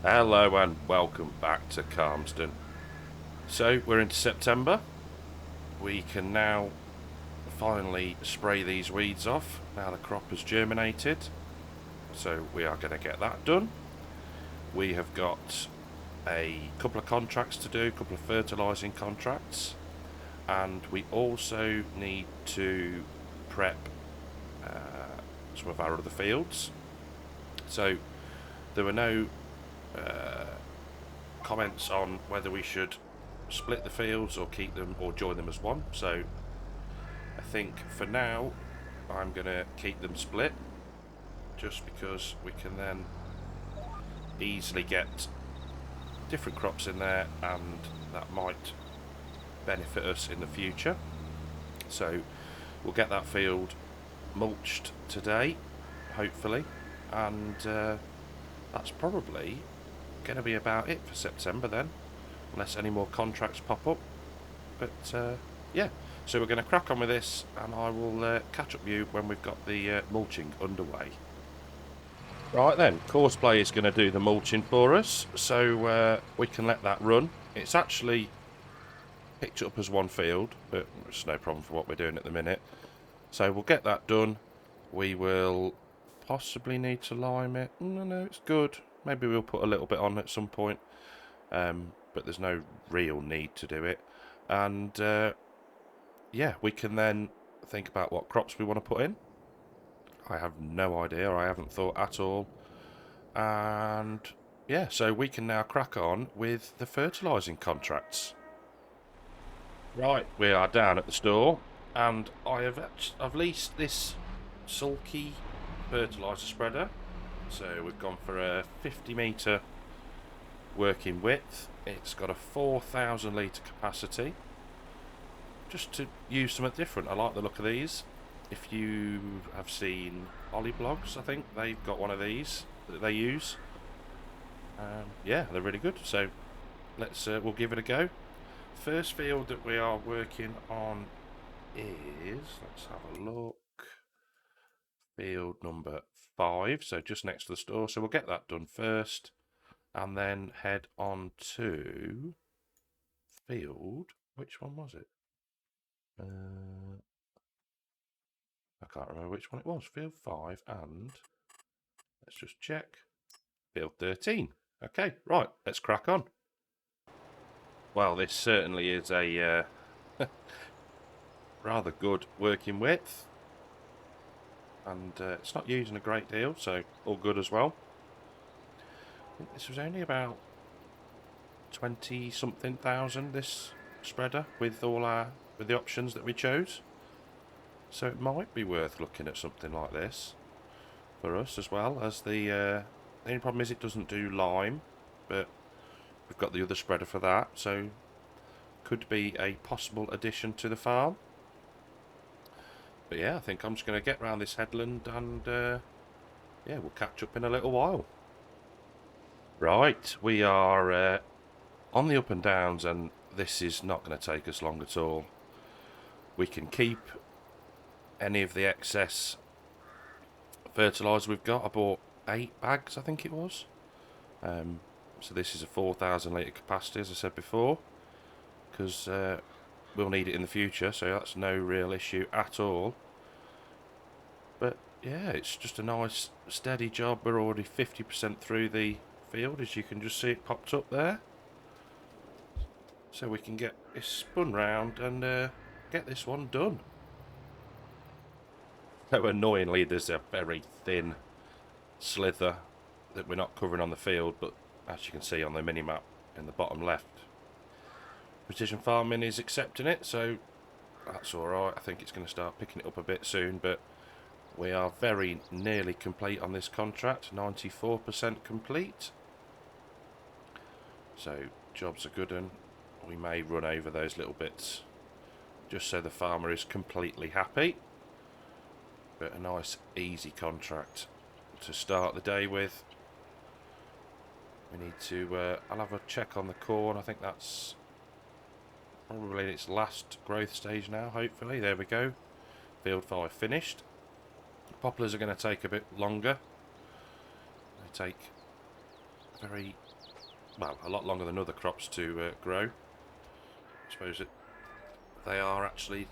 Hello and welcome back to Calmsden. So we're into September. We can now finally spray these weeds off. Now the crop has germinated. So we are going to get that done. We have got a couple of contracts to do, a couple of fertilising contracts. And we also need to prep some of our other fields. So there were no comments on whether we should split the fields or keep them or join them as one. So I think for now I'm going to keep them split just because we can then easily get different crops in there and that might benefit us in the future. So we'll get that field mulched today, hopefully, and that's probably going to be about it for September then, unless any more contracts pop up. But yeah, so we're going to crack on with this, and I will catch up with you when we've got the mulching underway. Right then, Courseplay is going to do the mulching for us, so we can let that run. It's actually picked up as one field, but it's no problem for what we're doing at the minute. So we'll get that done. We will possibly need to lime it. No, it's good. Maybe we'll put a little bit on at some point, but there's no real need to do it. And yeah, we can then think about what crops we want to put in. I have no idea, or I haven't thought at all. And yeah, so we can now crack on with the fertilising contracts. Right, we are down at the store, and I've leased this sulky fertiliser spreader. So we've gone for a 50 metre working width. It's got a 4,000 litre capacity. Just to use something different. I like the look of these. If you have seen Ollie Blogs, I think they've got one of these that they use. Yeah, they're really good. So we'll give it a go. First field that we are working on is, let's have a look, field number 5, so just next to the store. So we'll get that done first and then head on to field, which one was it? I can't remember which one it was. Field 5 and let's just check. Field 13. Okay, right, let's crack on. Well, this certainly is a rather good working width, and it's not using a great deal, so all good as well. I think this was only about 20 something thousand, this spreader, with with the options that we chose. So it might be worth looking at something like this for us, as well as the only problem is it doesn't do lime, but we've got the other spreader for that, so could be a possible addition to the farm. But yeah, I think I'm just going to get round this headland and yeah, we'll catch up in a little while. Right, we are on the up and downs, and this is not going to take us long at all. We can keep any of the excess fertiliser we've got. I bought 8 bags, I think it was. So this is a 4,000 litre capacity, as I said before, because we'll need it in the future, so that's no real issue at all. But yeah, it's just a nice steady job. We're already 50% through the field, as you can just see it popped up there. So we can get this spun round and get this one done. So annoyingly, there's a very thin slither that we're not covering on the field, but as you can see on the mini-map in the bottom left, Precision Farming is accepting it, so that's alright. I think it's going to start picking it up a bit soon, but we are very nearly complete on this contract, 94% complete. So jobs are good, and we may run over those little bits just so the farmer is completely happy. But a nice easy contract to start the day with. We need to I'll have a check on the corn. I think that's probably in its last growth stage now, hopefully. There we go. Field 5 finished. Poplars are going to take a bit longer. They take very, well, a lot longer than other crops to grow. I suppose they are actually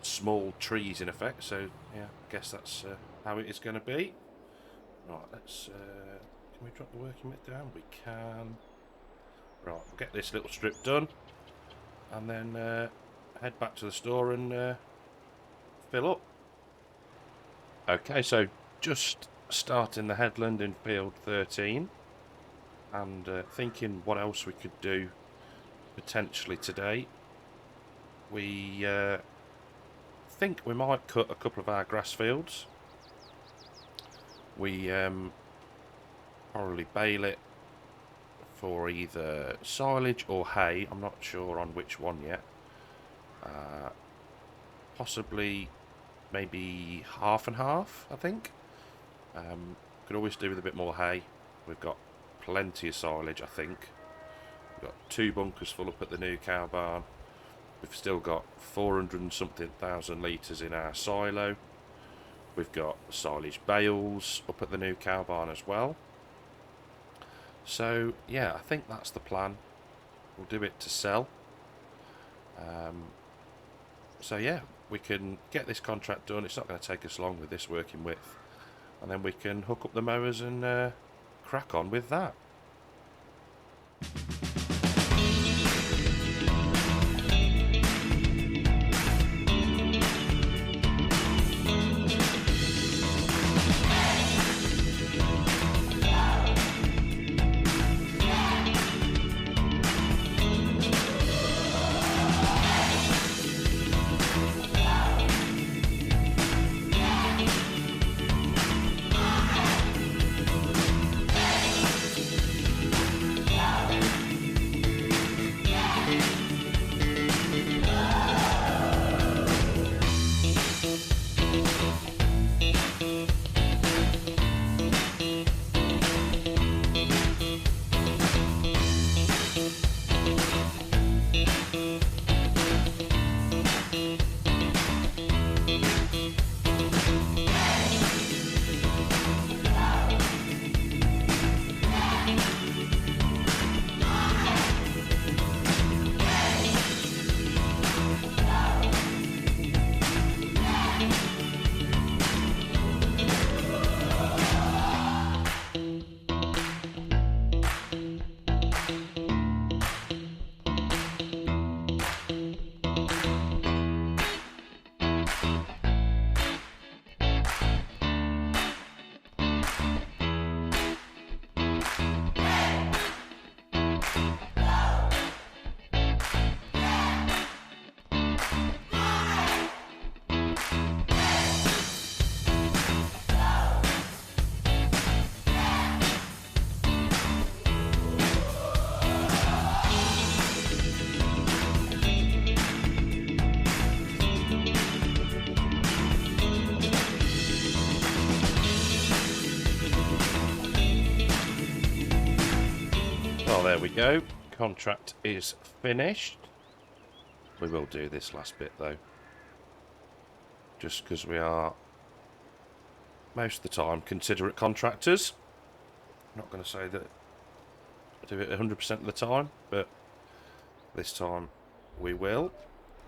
small trees in effect, so yeah, I guess that's how it is going to be. Right, let's, can we drop the working width down? We can. Right, we'll get this little strip done, and then head back to the store and fill up. Okay, so just starting the headland in field 13, and thinking what else we could do potentially today. We think we might cut a couple of our grass fields. We probably bale it for either silage or hay. I'm not sure on which one yet. Possibly maybe half and half, I think. Could always do with a bit more hay. We've got plenty of silage, I think. We've got 2 bunkers full up at the new cow barn. We've still got 400 and something thousand litres in our silo. We've got silage bales up at the new cow barn as well. So yeah, I think that's the plan. We'll do it to sell. So yeah, we can get this contract done. It's not going to take us long with this working width, and then we can hook up the mowers and crack on with that. Well, there we go. Contract is finished. We will do this last bit though, just because we are most of the time considerate contractors. I'm not going to say that I do it 100% of the time, but this time we will.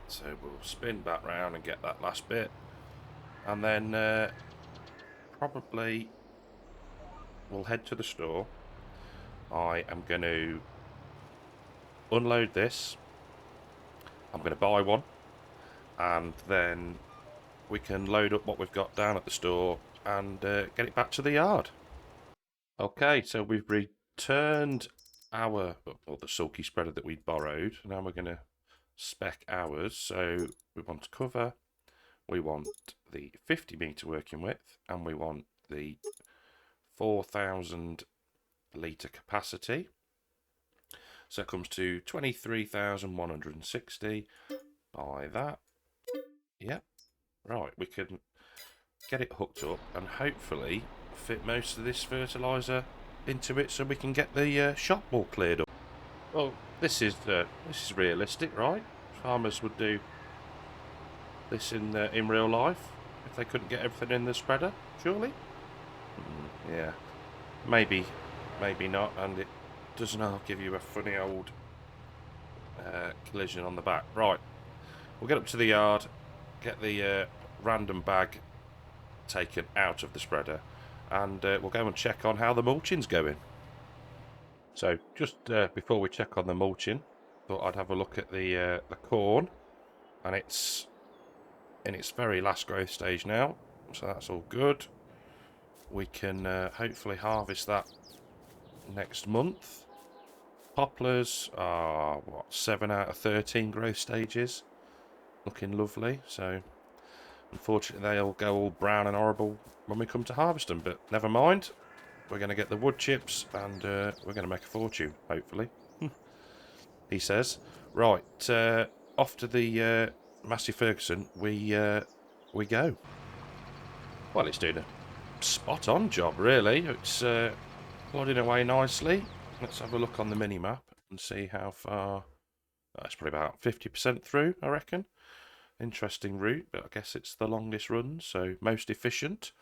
So we'll spin back round and get that last bit, and then probably we'll head to the store. I am going to unload this. I'm going to buy one, and then we can load up what we've got down at the store and get it back to the yard. Okay, so we've returned our, or the sulky spreader that we borrowed. Now we're going to spec ours. So we want cover, we want the 50 metre working width, and we want the 4,000 litre capacity. So it comes to 23,160. Buy that. Yep. Right, we can get it hooked up and hopefully fit most of this fertiliser into it so we can get the shop wall cleared up. Well, this is realistic, right? Farmers would do this in real life if they couldn't get everything in the spreader, surely? Yeah. Maybe maybe not, and it does not give you a funny old collision on the back. Right, we'll get up to the yard, get the random bag taken out of the spreader, and we'll go and check on how the mulching's going. So just before we check on the mulching, thought I'd have a look at the corn, and it's in its very last growth stage now, so that's all good. We can hopefully harvest that next month. Poplars are, what, 7 out of 13 growth stages. Looking lovely. So, unfortunately, they'll go all brown and horrible when we come to harvest them. But never mind. We're going to get the wood chips and we're going to make a fortune, hopefully. He says. Right, off to the Massey Ferguson we go. Well, it's doing a spot-on job, really. It's plodding away nicely. Let's have a look on the mini-map and see how far. That's probably about 50% through, I reckon. Interesting route, but I guess it's the longest run, so most efficient.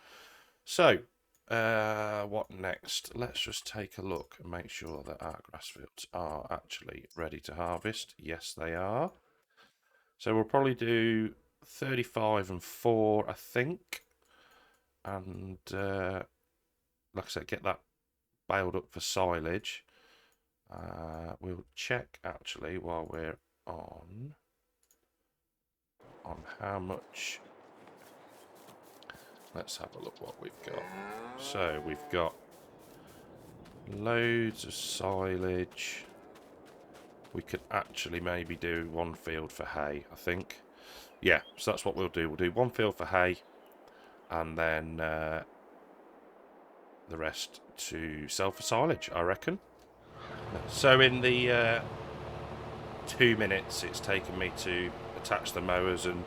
So, what next? Let's just take a look and make sure that our grass fields are actually ready to harvest. Yes, they are. So we'll probably do 35 and 4, I think. And, like I said, get that baled up for silage. We'll check, actually, while we're on how much. Let's have a look what we've got. So we've got loads of silage. We could actually maybe do one field for hay, I think. Yeah, so that's what we'll do. We'll do one field for hay, and then the rest to sell for silage, I reckon. So in the 2 minutes it's taken me to attach the mowers and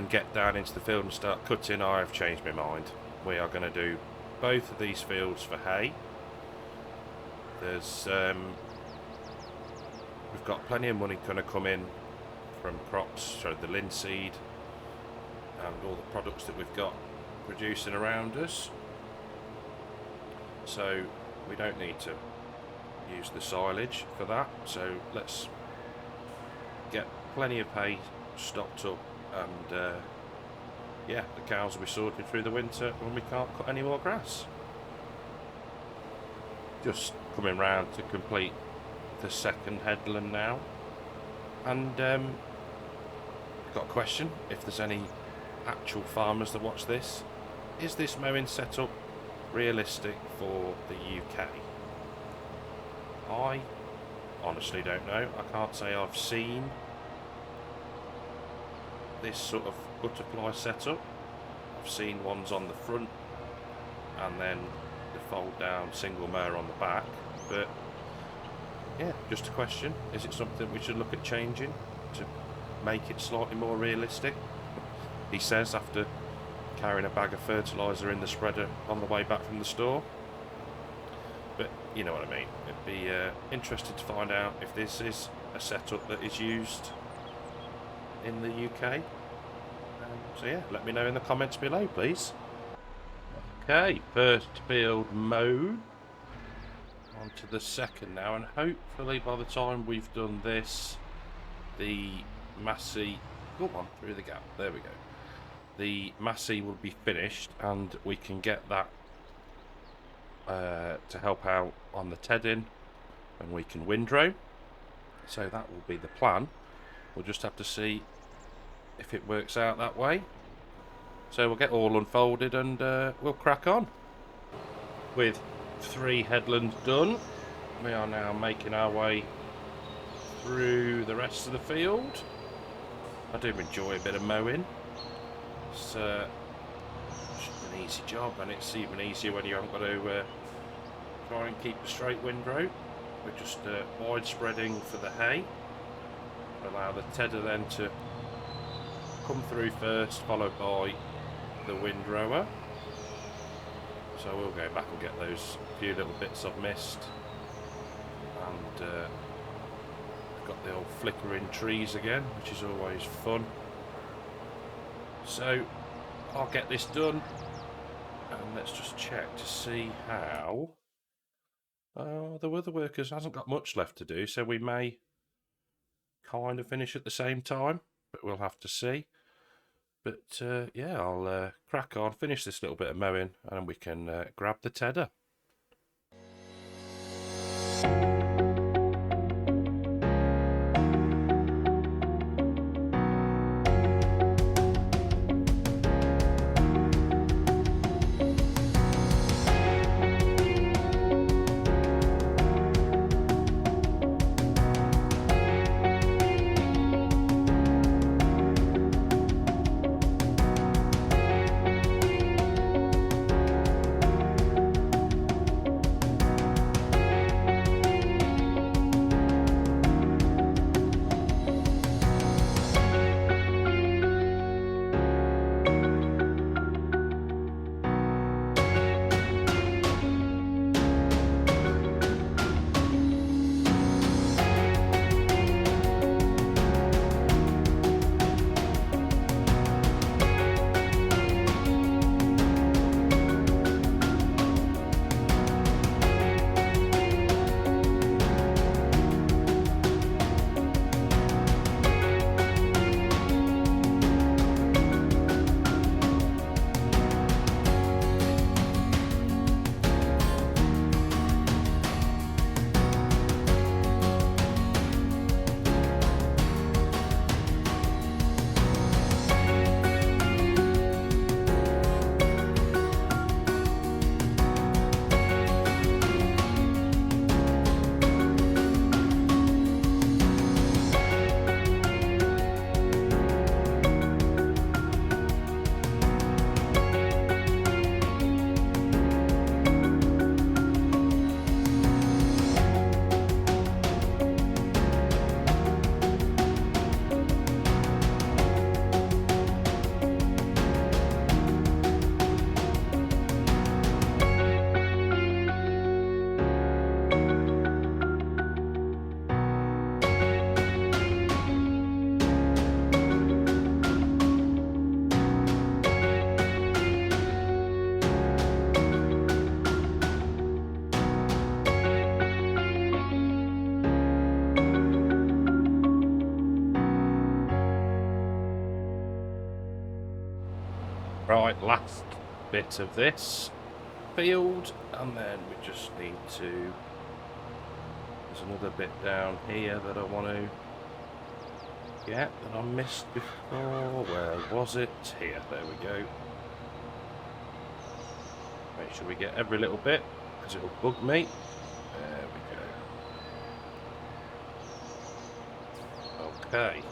get down into the field and start cutting, I have changed my mind. We are going to do both of these fields for hay. There's we've got plenty of money going to come in from crops, so the linseed and all the products that we've got producing around us. So we don't need to use the silage for that. So let's get plenty of hay stocked up, and yeah, the cows will be sorted through the winter when we can't cut any more grass. Just coming round to complete the second headland now, and got a question: if there's any actual farmers that watch this, is this mowing setup realistic for the UK? I honestly don't know. I can't say I've seen this sort of butterfly setup. I've seen ones on the front and then the fold down single mower on the back, but yeah, just a question. Is it something we should look at changing to make it slightly more realistic? He says, after carrying a bag of fertiliser in the spreader on the way back from the store. But you know what I mean. It'd be interesting to find out if this is a setup that is used in the UK. So yeah, let me know in the comments below, please. Okay, first field mowed. On to the second now, and hopefully by the time we've done this, the Massey, go on through the gap, there we go. The Massey will be finished, and we can get that to help out on the tedding, and we can windrow. So that will be the plan. We'll just have to see if it works out that way. So we'll get all unfolded and we'll crack on. With 3 headlands done, we are now making our way through the rest of the field. I do enjoy a bit of mowing. It's an easy job, and it's even easier when you haven't got to try and keep a straight windrow. We're just wide spreading for the hay. Allow the tedder then to come through first, followed by the windrower. So we'll go back and get those few little bits I've missed, and I've got the old flickering trees again, which is always fun. So I'll get this done, and let's just check to see how The other workers hasn't got much left to do, so we may kind of finish at the same time, but we'll have to see. But yeah, I'll crack on, finish this little bit of mowing, and we can grab the tedder. Right, last bit of this field, and then we just need to... There's another bit down here that I want to get that I missed before. Where was it? Here, there we go. Make sure we get every little bit, because it'll bug me. There we go. Okay.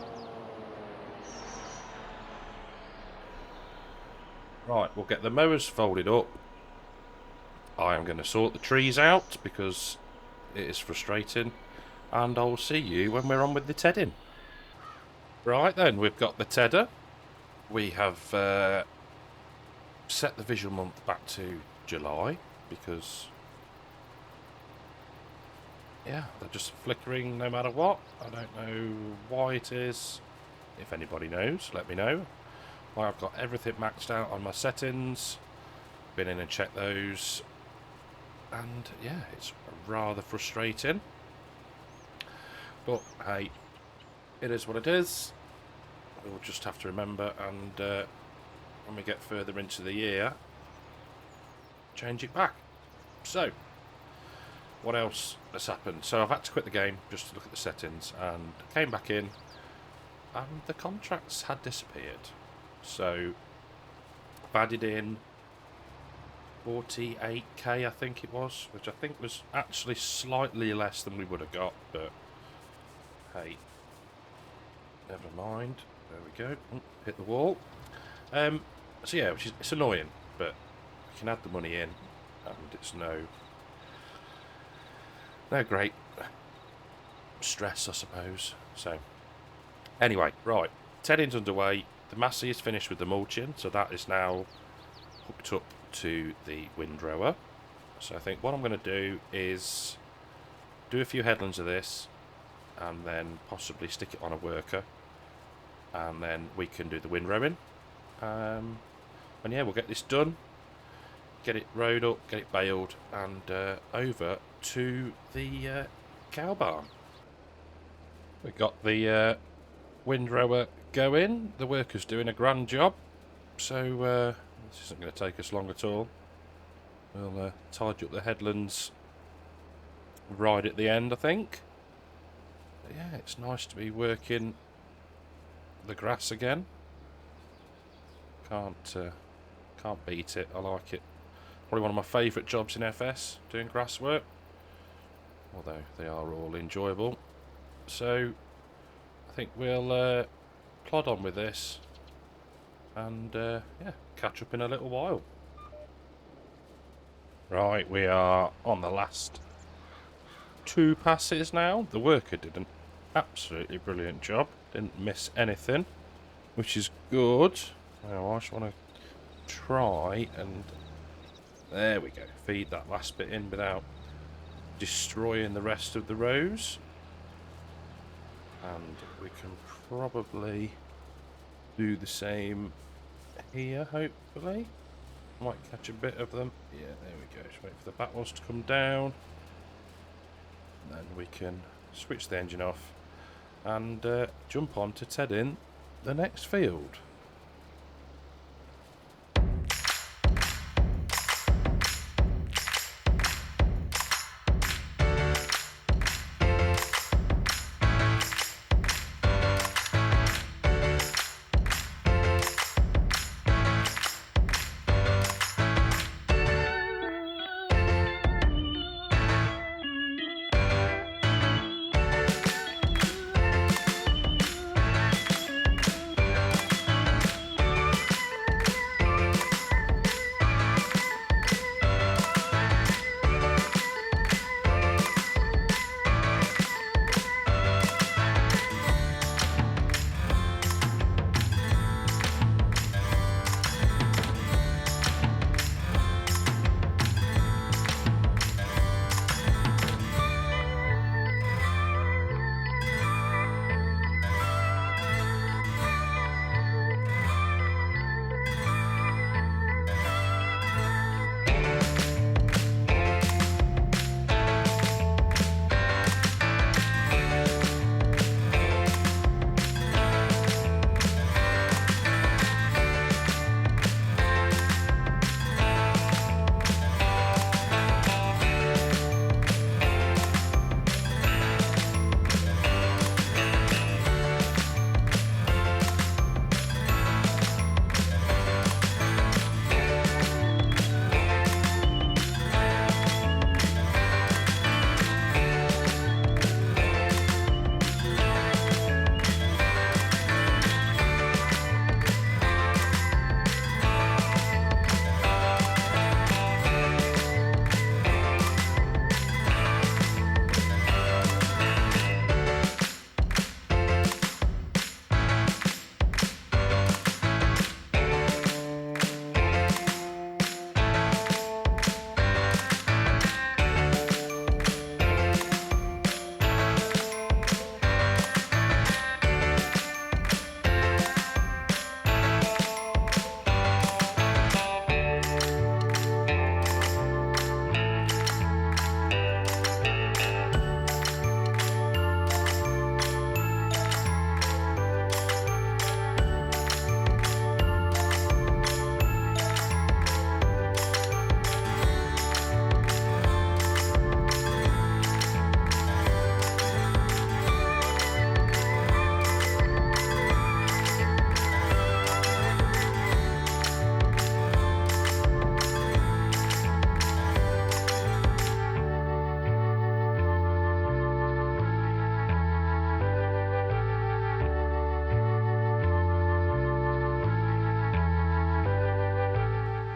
Right, we'll get the mowers folded up. I am going to sort the trees out because it is frustrating, and I'll see you when we're on with the tedding. Right then, we've got the tedder. We have set the visual month back to July because, yeah, they're just flickering no matter what. I don't know why it is. If anybody knows, let me know. Well, I've got everything maxed out on my settings, been in and checked those, and yeah, it's rather frustrating, but hey, it is what it is. We'll just have to remember, and when we get further into the year, change it back. So, what else has happened? So I've had to quit the game just to look at the settings, and came back in, and the contracts had disappeared. So I've added in 48k, I think it was, which I think was actually slightly less than we would have got, but hey, never mind. There we go. Oh, hit the wall. So yeah, it's annoying, but we can add the money in, and it's no great stress, I suppose. So anyway, right, tedding's underway. The Massey is finished with the mulching, so that is now hooked up to the windrower. So I think what I'm going to do is do a few headlands of this, and then possibly stick it on a worker, and then we can do the windrowing. And yeah, we'll get this done, get it rowed up, get it baled, and over to the cow barn. We got the windrower going. The worker's doing a grand job, so this isn't going to take us long at all. We'll tidy up the headlands right at the end, I think. But yeah, it's nice to be working the grass again. Can't beat it. I like it. Probably one of my favourite jobs in FS, doing grass work. Although they are all enjoyable. So I think we'll plod on with this and yeah, catch up in a little while. Right, we are on the last 2 passes now. The worker did an absolutely brilliant job. Didn't miss anything, which is good. Now I just want to try and... There we go. Feed that last bit in without destroying the rest of the rows. And we can probably do the same here, hopefully. Might catch a bit of them. Yeah, there we go. Just wait for the back ones to come down. And then we can switch the engine off and jump on to Ted in the next field.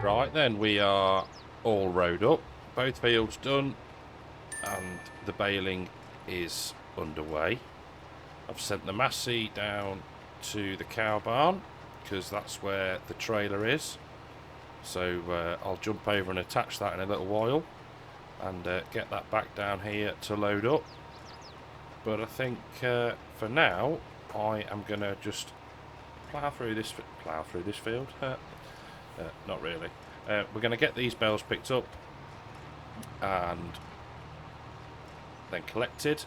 Right then, we are all rowed up, both fields done, and the baling is underway. I've sent the Massey down to the cow barn because that's where the trailer is, so I'll jump over and attach that in a little while and get that back down here to load up. But I think for now I am going to just plough through this field. Not really. We're going to get these bales picked up and then collected,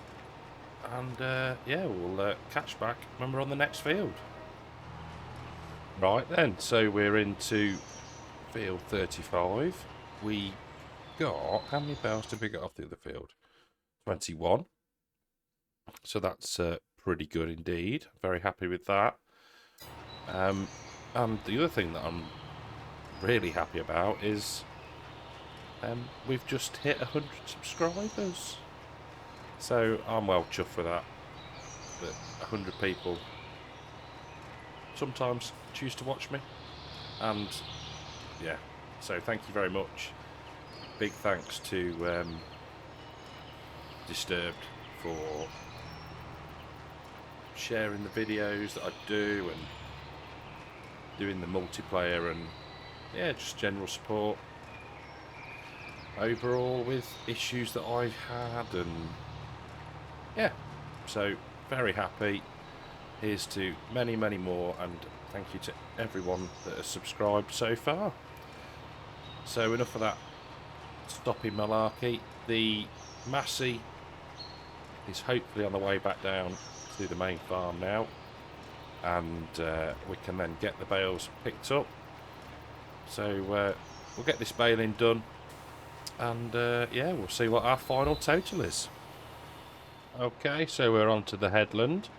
and yeah, we'll catch back when we're on the next field. Right then, so we're into field 35. We got, how many bales did we get off the other field? 21. So that's pretty good indeed. Very happy with that. And the other thing that I'm really happy about is we've just hit 100 subscribers. So I'm well chuffed with that. That 100 people sometimes choose to watch me. And yeah, so thank you very much. Big thanks to Disturbed for sharing the videos that I do and doing the multiplayer, and yeah, just general support overall with issues that I've had, and yeah, so very happy. Here's to many, many more, and thank you to everyone that has subscribed so far. So enough of that stopping malarkey. The Massey is hopefully on the way back down to the main farm now, and we can then get the bales picked up. So we'll get this baling done, and yeah, we'll see what our final total is. Okay, so we're on to the headland.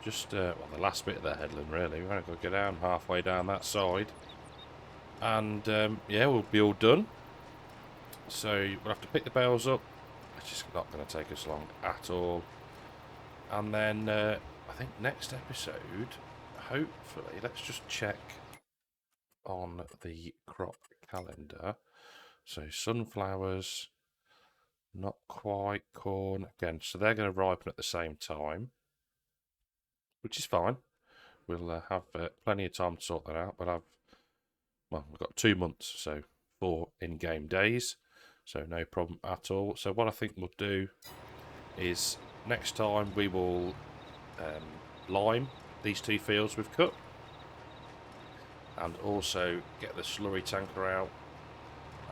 Just well, the last bit of the headland really. We're only going to go down halfway down that side, and yeah, we'll be all done. So we'll have to pick the bales up, which is not going to take us long at all. And then I think next episode, hopefully, let's just check on the crop calendar. So sunflowers, not quite, corn again. So they're going to ripen at the same time, which is fine. We'll have plenty of time to sort that out. But we've got 2 months, so 4 in-game days. So no problem at all. So what I think we'll do is next time we will lime these 2 fields we've cut, and also get the slurry tanker out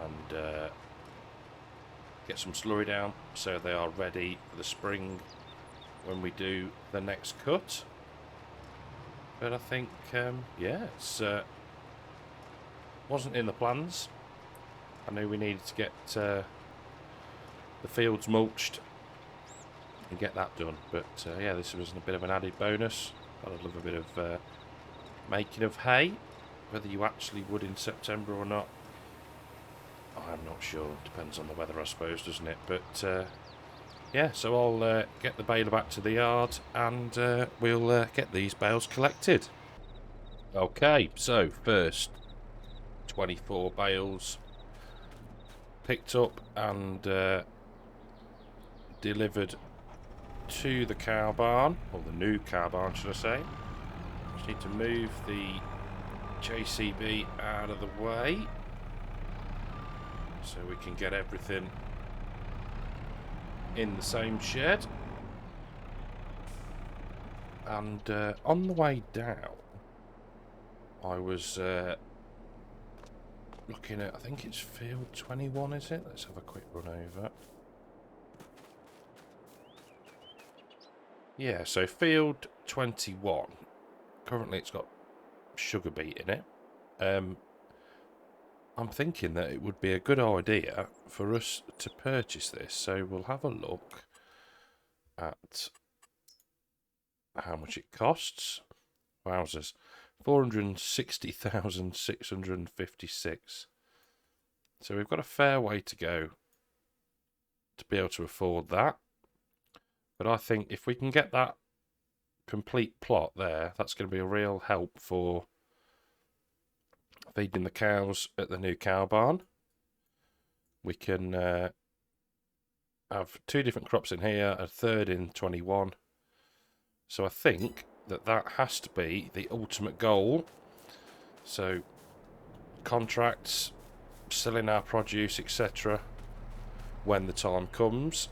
and get some slurry down so they are ready for the spring when we do the next cut. But I think yeah, it's wasn't in the plans. I knew we needed to get the fields mulched and get that done, but yeah, this was a bit of an added bonus. I'd love a bit of making of hay. Whether you actually would in September or not, I'm not sure. Depends on the weather, I suppose, doesn't it? But yeah, so I'll get the baler back to the yard, and we'll get these bales collected. Okay, so first 24 bales picked up and delivered to the cow barn, or the new cow barn should I say. Just need to move the JCB out of the way so we can get everything in the same shed. And on the way down I was looking at, I think it's field 21, is it? Let's have a quick run over. Yeah, so field 21, currently it's got sugar beet in it. I'm thinking that it would be a good idea for us to purchase this, so we'll have a look at how much it costs. Wowzers, 460,656. So we've got a fair way to go to be able to afford that. But I think if we can get that complete plot there, that's going to be a real help for feeding the cows at the new cow barn. We can have 2 different crops in here, a third in 21. So I think that has to be the ultimate goal. So contracts, selling our produce, etc., when the time comes.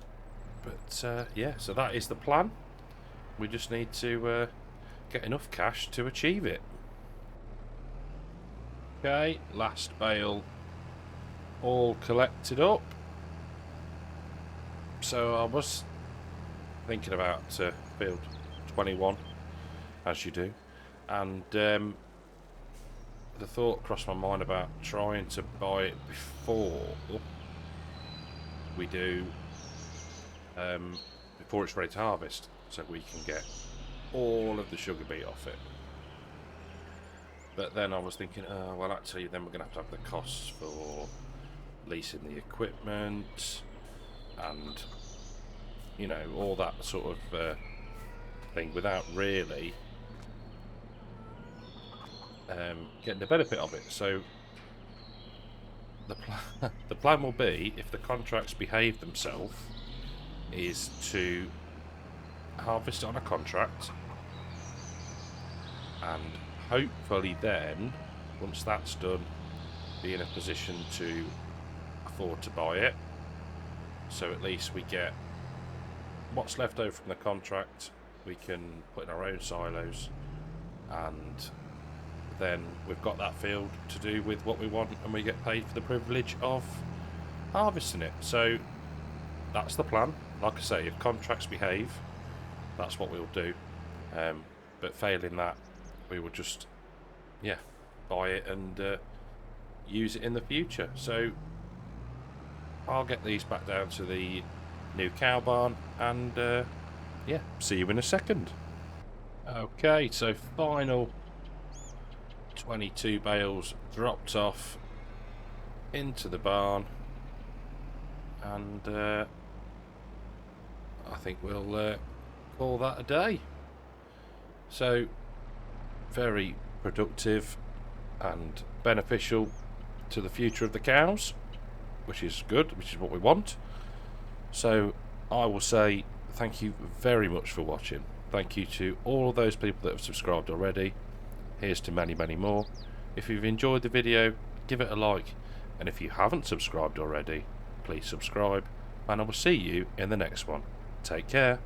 But yeah, so that is the plan. We just need to get enough cash to achieve it. Okay, last bale all collected up. So I was thinking about field 21, as you do, and the thought crossed my mind about trying to buy it before we do, before it's ready to harvest, so we can get all of the sugar beet off it. But then I was thinking, oh, well, actually, then we're going to have the costs for leasing the equipment and, you know, all that sort of thing without really getting the benefit of it. So the plan will be, if the contracts behave themselves, is to harvest on a contract, and hopefully then, once that's done, be in a position to afford to buy it. So at least we get what's left over from the contract, we can put in our own silos, and then we've got that field to do with what we want, and we get paid for the privilege of harvesting it. So that's the plan. Like I say, if contracts behave, that's what we'll do. But failing that, we will just, yeah, buy it and use it in the future. So I'll get these back down to the new cow barn, and yeah, see you in a second. Okay, so final 22 bales dropped off into the barn, and I think we'll call that a day. So very productive and beneficial to the future of the cows, which is good, which is what we want. So I will say thank you very much for watching. Thank you to all of those people that have subscribed already. Here's to many, many more. If you've enjoyed the video, give it a like, and if you haven't subscribed already, please subscribe, and I will see you in the next one. Take care.